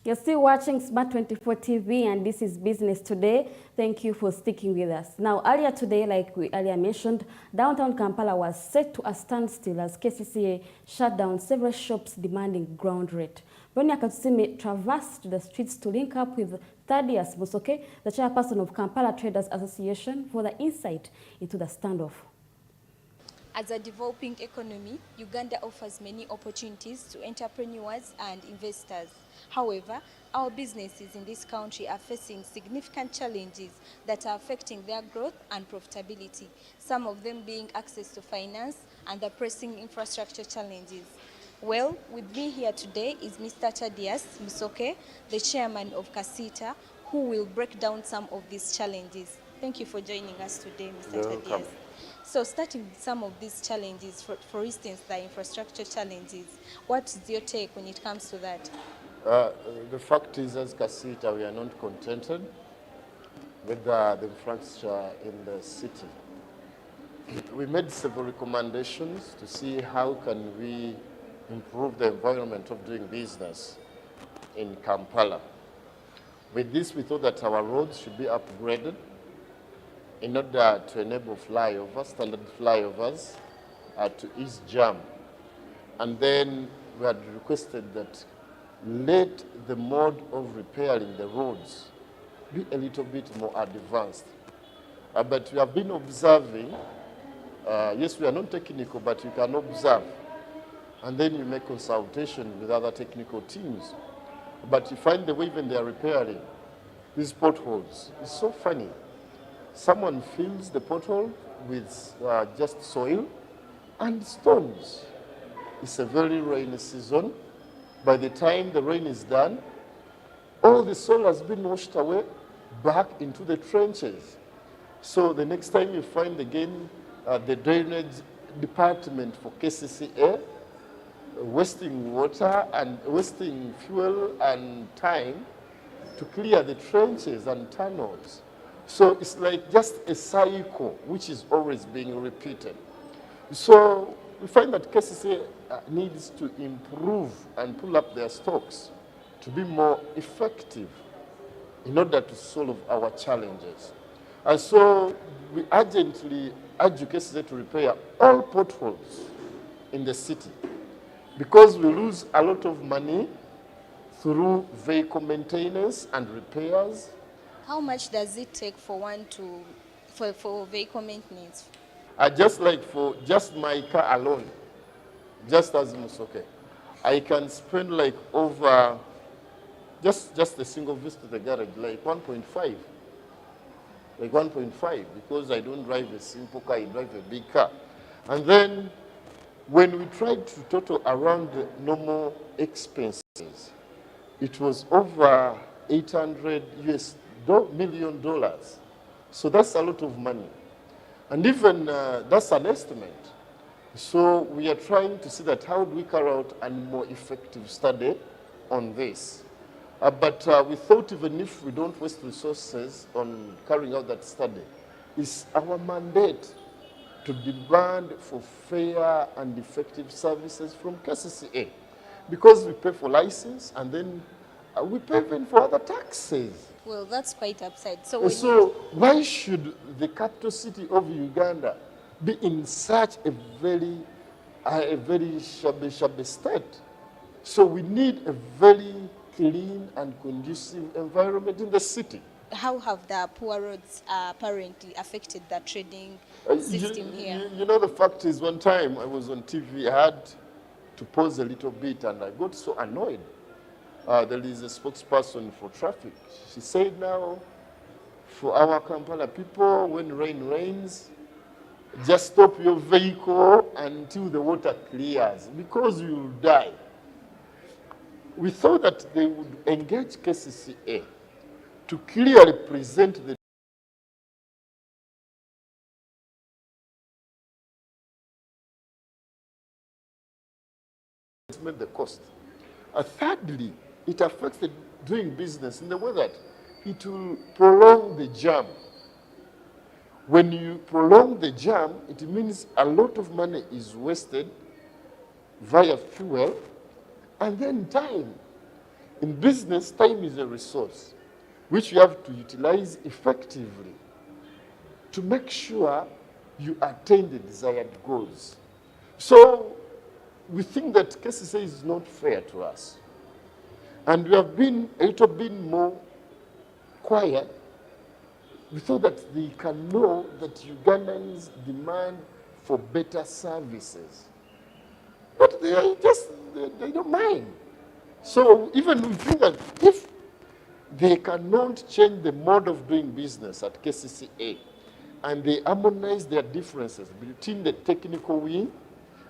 You're still watching Smart 24 TV, and this is Business Today. Thank you for sticking with us. Now, earlier today, like we earlier mentioned, downtown Kampala was set to a standstill as KCCA shut down several shops demanding ground rent. Ronah traversed the streets to link up with Thaddeus Musoke, the chairperson of Kampala Traders Association, for the insight into the standoff. As a developing economy, Uganda offers many opportunities to entrepreneurs and investors. However, our businesses in this country are facing significant challenges that are affecting their growth and profitability, some of them being access to finance and the pressing infrastructure challenges. Well, with me here today is Mr. Thaddeus Musoke, the chairman of CASITA, who will break down some of these challenges. Thank you for joining us today, Mr. Thaddeus. So starting with some of these challenges, for instance, the infrastructure challenges, what is your take when it comes to that? The fact is, as CASITA, we are not contented with the infrastructure in the city. We made several recommendations to see how can we improve the environment of doing business in Kampala. With this, we thought that our roads should be upgraded in order to enable flyovers, standard flyovers, to ease jam. And then we had requested that let the mode of repairing the roads be a little bit more advanced. But we have been observing, yes, we are not technical, but you can observe. And then you make consultation with other technical teams. But you find the way even they are repairing these potholes. It's so funny. Someone fills the pothole with just soil and stones. It's a very rainy season. By the time the rain is done, all the soil has been washed away back into the trenches. So the next time you find again the drainage department for KCCA wasting water and wasting fuel and time to clear the trenches and tunnels. So it's like just a cycle which is always being repeated. So we find that KCCA needs to improve and pull up their stocks to be more effective in order to solve our challenges. And so we urgently urge KCCA to repair all potholes in the city because we lose a lot of money through vehicle maintenance and repairs. How much does it take for one for vehicle maintenance? Just like for just my car alone, just as Musoke, I can spend like over just a single visit to the garage, like 1.5. Like 1.5, because I don't drive a simple car, I drive a big car. And then when we tried to total around the normal expenses, it was over $800 million. So that's a lot of money. And even that's an estimate. So we are trying to see that how do we carry out a more effective study on this. But we thought even if we don't waste resources on carrying out that study, it's our mandate to demand for fair and effective services from KCCA. Because we pay for license and then we pay even for other taxes. Well, that's quite upside. So why should the capital city of Uganda be in such a very shabby state? So we need a very clean and conducive environment in the city. How have the poor roads apparently affected the trading system here? You know, the fact is, one time I was on TV, I had to pause a little bit and I got so annoyed. There is a spokesperson for traffic. She said now, for our Kampala people, when rain rains, just stop your vehicle until the water clears, because you will die. We thought that they would engage KCCA to clearly present the cost. Thirdly, it affects the doing business in the way that it will prolong the jam. When you prolong the jam, it means a lot of money is wasted via fuel and then time. In business, time is a resource which you have to utilize effectively to make sure you attain the desired goals. So we think that KCCA is not fair to us. And we have been a little bit more quiet. We thought that they can know that Ugandans demand for better services. But they are just, they don't mind. So even we think that if they cannot change the mode of doing business at KCCA, and they harmonize their differences between the technical wing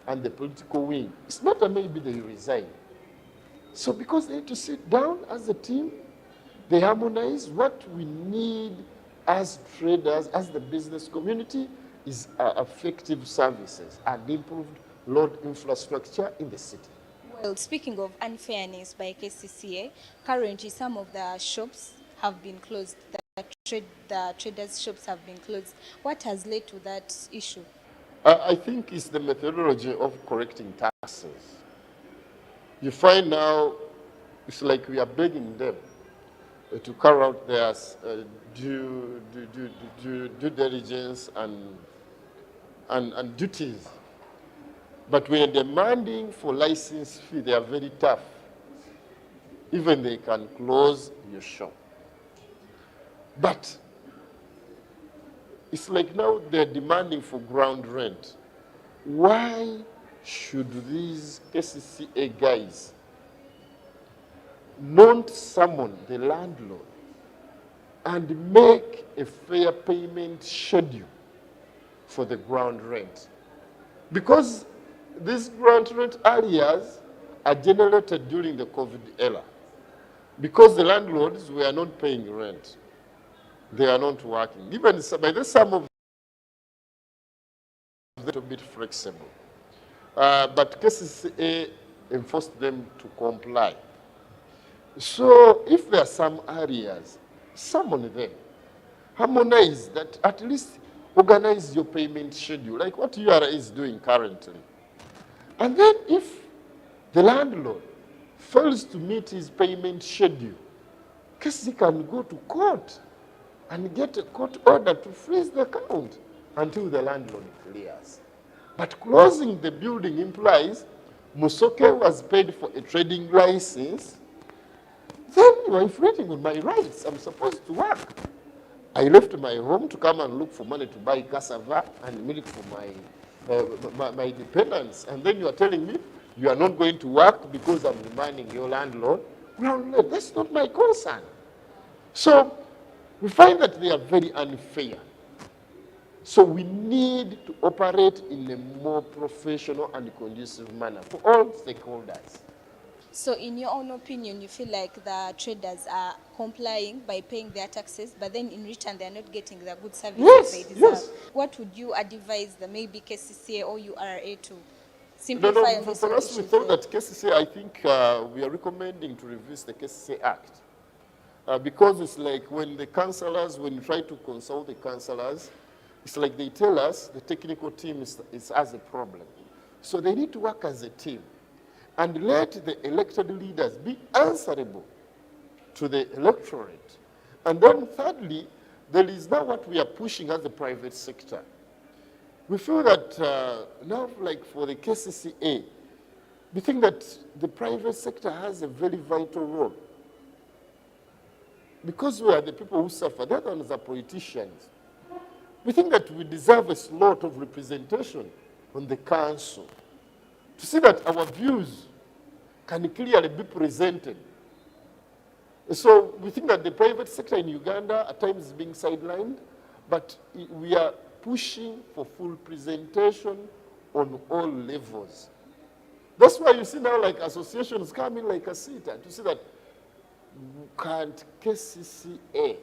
and the political wing, it's better maybe they resign. So because they need to sit down as a team, they harmonize. What we need as traders, as the business community, is effective services and improved road infrastructure in the city. Well, speaking of unfairness by KCCA, currently some of the shops have been closed. The traders' shops have been closed. What has led to that issue? I think it's the methodology of correcting taxes. You find now it's like we are begging them to carry out their due diligence and duties. But when they're demanding for license fee, they are very tough. Even they can close your shop. But it's like now they're demanding for ground rent. Why should these KCCA guys not summon the landlord and make a fair payment schedule for the ground rent? Because these ground rent areas are generated during the COVID era. Because the landlords were not paying rent. They are not working. Even by the some of them a bit flexible. But KCCA enforced them to comply. So if there are some areas, summon them. Harmonize that, at least organize your payment schedule, like what URA is doing currently. And then if the landlord fails to meet his payment schedule, KCCA can go to court and get a court order to freeze the account until the landlord clears. But closing the building implies Musoke was paid for a trading license. Then you are infringing on my rights. I'm supposed to work. I left my home to come and look for money to buy cassava and milk for my dependents. And then you are telling me you are not going to work because I'm demanding your landlord. Well, that's not my concern. So we find that they are very unfair. So we need to operate in a more professional and conducive manner for all stakeholders. So in your own opinion, you feel like the traders are complying by paying their taxes, but then in return they're not getting the good services they deserve. Yes. What would you advise the maybe KCCA or URA to simplify on this for us, we thought that KCCA, I think we are recommending to reverse the KCCA Act. Because it's like when the councillors, when you try to consult the councillors, it's like they tell us the technical team has a problem. So they need to work as a team and let the elected leaders be answerable to the electorate. And then thirdly, there is now what we are pushing as the private sector. We feel that now, like for the KCCA, we think that the private sector has a very vital role. Because we are the people who suffer, the other ones are politicians. We think that we deserve a slot of representation on the council to see that our views can clearly be presented. So we think that the private sector in Uganda at times is being sidelined, but we are pushing for full presentation on all levels. That's why you see now like associations coming like a CETA to see that can't KCCA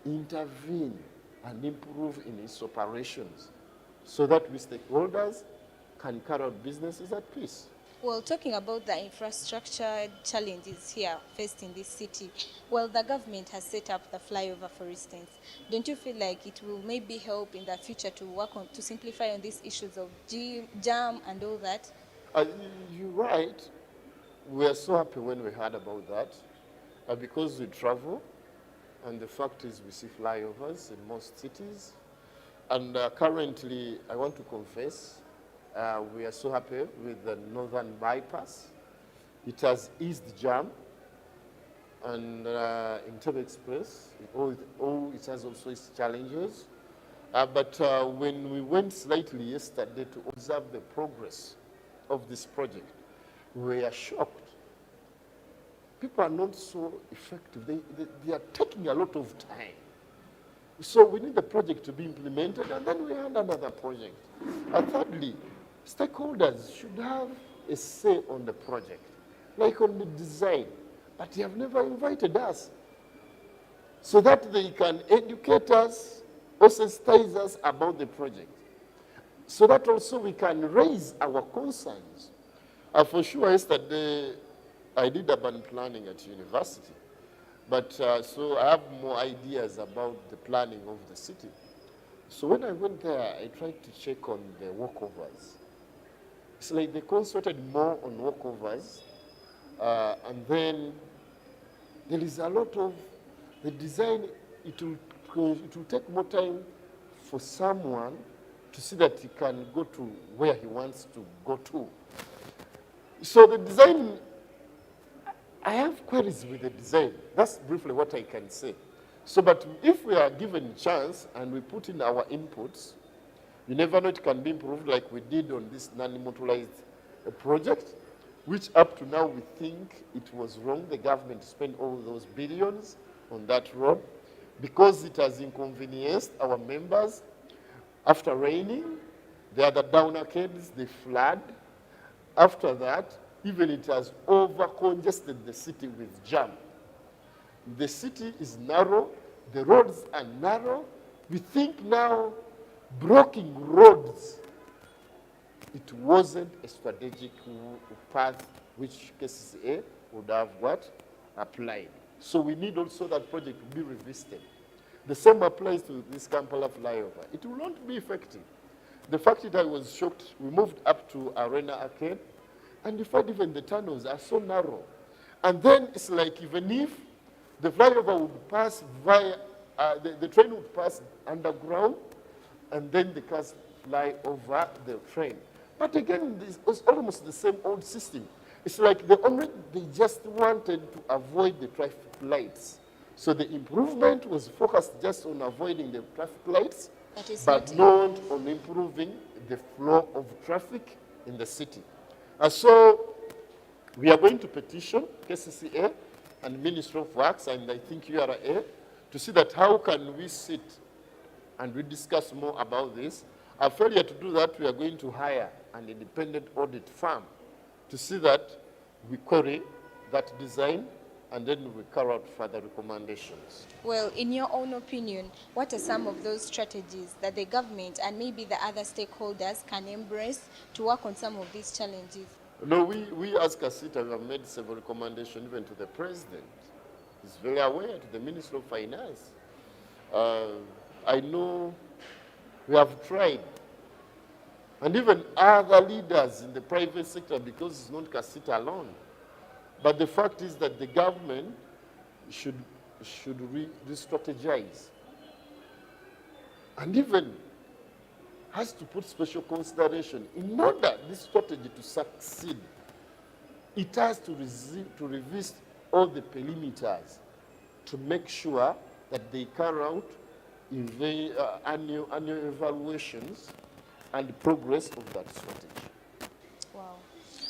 intervene and improve in its operations so that we stakeholders can carry out businesses at peace. Well, talking about the infrastructure challenges here faced in this city, well, the government has set up the flyover, for instance. Don't you feel like it will maybe help in the future to work on, to simplify on these issues of jam and all that? You're right. We are so happy when we heard about that. because we travel, and the fact is we see flyovers in most cities. And currently, I want to confess, we are so happy with the Northern Bypass. It has eased jam, and Entebbe Express, it has also its challenges. But when we went slightly yesterday to observe the progress of this project, we are shocked. People are not so effective. They are taking a lot of time. So we need the project to be implemented, and then we hand another project. And thirdly, stakeholders should have a say on the project, like on the design. But they have never invited us so that they can educate us, or sensitize us about the project, so that also we can raise our concerns. For sure, yesterday, I did urban planning at university, but so I have more ideas about the planning of the city. So when I went there, I tried to check on the walkovers. It's like they concentrated more on walkovers, and then there is a lot of the design. It will take more time for someone to see that he can go to where he wants to go to. So the design, I have queries with the design. That's briefly what I can say. So, but if we are given a chance and we put in our inputs, you never know, it can be improved, like we did on this non-motorized project, which up to now we think it was wrong, the government spent all those billions on that road, because it has inconvenienced our members. After raining, there are the down arcades, they flood. After that, even it has over-congested the city with jam. The city is narrow, the roads are narrow. We think now blocking roads, it wasn't a strategic path which KCCA would have what? Applied. So we need also that project to be revisited. The same applies to this Kampala flyover. It will not be effective. The fact that I was shocked, we moved up to Ronah Arcade, and in fact even the tunnels are so narrow. And then it's like even if the flyover would pass via, the train would pass underground, and then the cars fly over the train. But again, it's almost the same old system. It's like they just wanted to avoid the traffic lights. So the improvement was focused just on avoiding the traffic lights, but not on improving the flow of traffic in the city. And so we are going to petition KCCA and Ministry of Works, and I think URA, to see that how can we sit and we discuss more about this. A failure to do that, we are going to hire an independent audit firm to see that we query that design, and then we carry out further recommendations. Well, in your own opinion, what are some of those strategies that the government and maybe the other stakeholders can embrace to work on some of these challenges? No, we as Kasita have made several recommendations even to the president. He's very aware, to the Minister of Finance. I know we have tried, and even other leaders in the private sector, because it's not Kasita alone. But the fact is that the government should re-strategize, and even has to put special consideration. In order this strategy to succeed, it has to revisit all the perimeters to make sure that they carry out annual evaluations and progress of that strategy. Wow.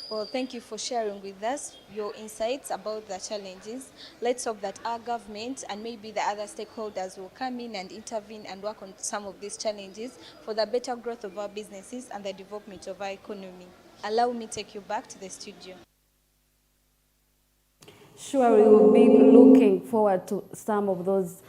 Well, thank you for sharing with us your insights about the challenges. Let's hope that our government and maybe the other stakeholders will come in and intervene and work on some of these challenges for the better growth of our businesses and the development of our economy. Allow me to take you back to the studio. Sure, we will be looking forward to some of those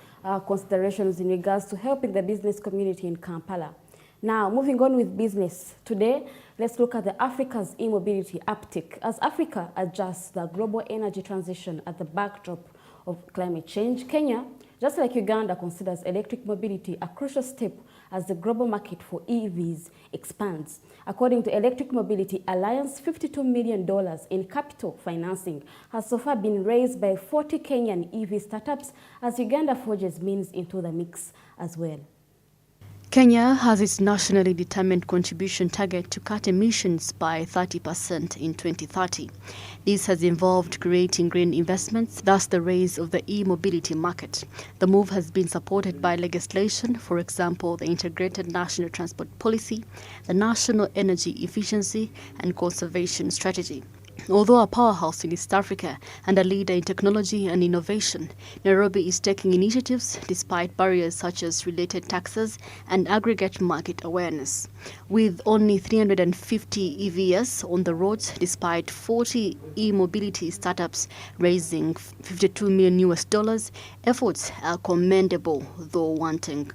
considerations in regards to helping the business community in Kampala. Now, moving on with business. Today, let's look at the Africa's e-mobility uptick as Africa adjusts the global energy transition at the backdrop of climate change. Kenya Just like Uganda considers electric mobility a crucial step as the global market for EVs expands. According to Electric Mobility Alliance, $52 million in capital financing has so far been raised by 40 Kenyan EV startups as Uganda forges means into the mix as well. Kenya has its nationally determined contribution target to cut emissions by 30% in 2030. This has involved creating green investments, thus the rise of the e-mobility market. The move has been supported by legislation, for example, the Integrated National Transport Policy, the National Energy Efficiency and Conservation Strategy. Although a powerhouse in East Africa and a leader in technology and innovation, Nairobi is taking initiatives despite barriers such as related taxes and aggregate market awareness. With only 350 EVs on the roads, despite 40 e-mobility startups raising $52 million, efforts are commendable, though wanting.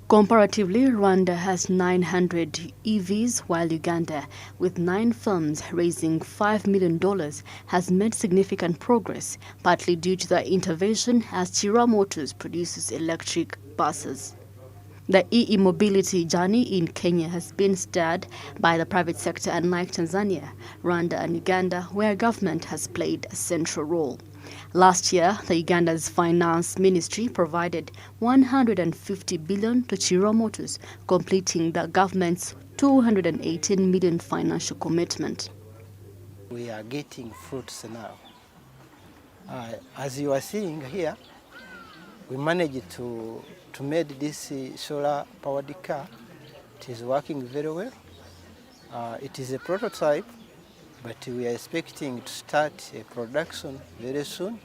Comparatively, Rwanda has 900 EVs, while Uganda, with 9 firms raising $5 million, has made significant progress, partly due to the intervention as Chira Motors produces electric buses. The e-mobility journey in Kenya has been steered by the private sector, unlike Tanzania, Rwanda and Uganda, where government has played a central role. Last year, the Uganda's finance ministry provided $150 billion to Chira Motors, completing the government's $218 million financial commitment. We are getting fruits now. As you are seeing here, we managed to make this solar-powered car. It is working very well. It is a prototype, but we are expecting to start a production very soon.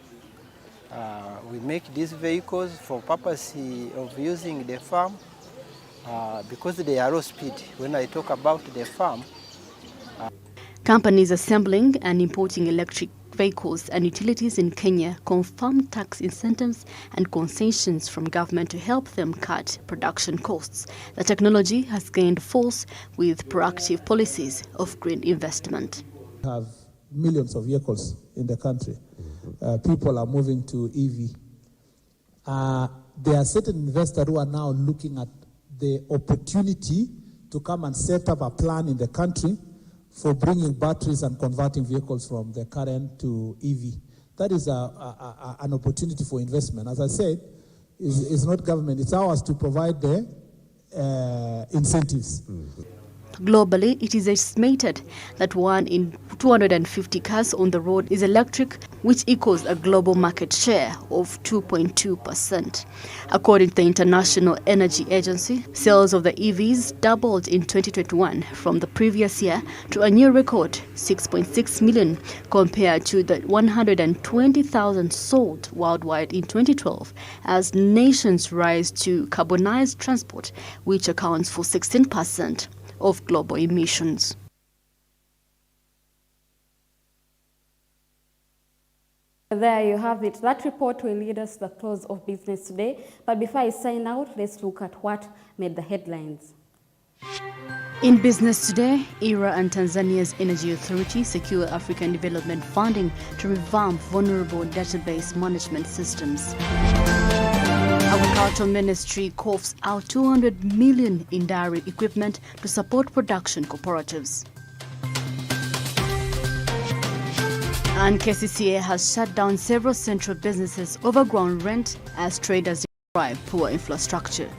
We make these vehicles for purpose of using the farm because they are low speed. When I talk about the farm, companies assembling and importing electric vehicles and utilities in Kenya confirm tax incentives and concessions from government to help them cut production costs. The technology has gained force with proactive policies of green investment. We have millions of vehicles in the country. People are moving to EV. There are certain investors who are now looking at the opportunity to come and set up a plan in the country for bringing batteries and converting vehicles from the current to EV. That is an opportunity for investment. As I said, it's not government, it's ours to provide the incentives. Globally, it is estimated that 1 in 250 cars on the road is electric, which equals a global market share of 2.2%. According to the International Energy Agency, sales of the EVs doubled in 2021 from the previous year to a new record 6.6 million compared to the 120,000 sold worldwide in 2012 as nations rise to carbonized transport, which accounts for 16% of global emissions. There you have it. That report will lead us to the close of business today. But before I sign out, let's look at what made the headlines. In business today, ERA and Tanzania's Energy Authority secure African development funding to revamp vulnerable database management systems. Agricultural Ministry coughs out 200 million in dairy equipment to support production cooperatives. And KCCA has shut down several central businesses over ground rent as traders describe poor infrastructure.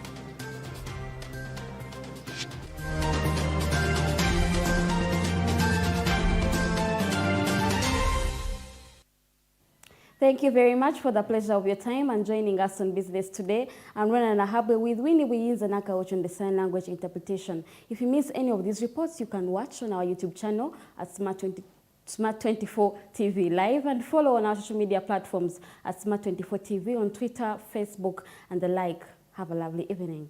Thank you very much for the pleasure of your time and joining us on Business Today. I'm Ronah Nahabwe with Winnie Wiyinza Watch on the sign language interpretation. If you miss any of these reports, you can watch on our YouTube channel at Smart24 TV Live and follow on our social media platforms at Smart24 TV on Twitter, Facebook, and the like. Have a lovely evening.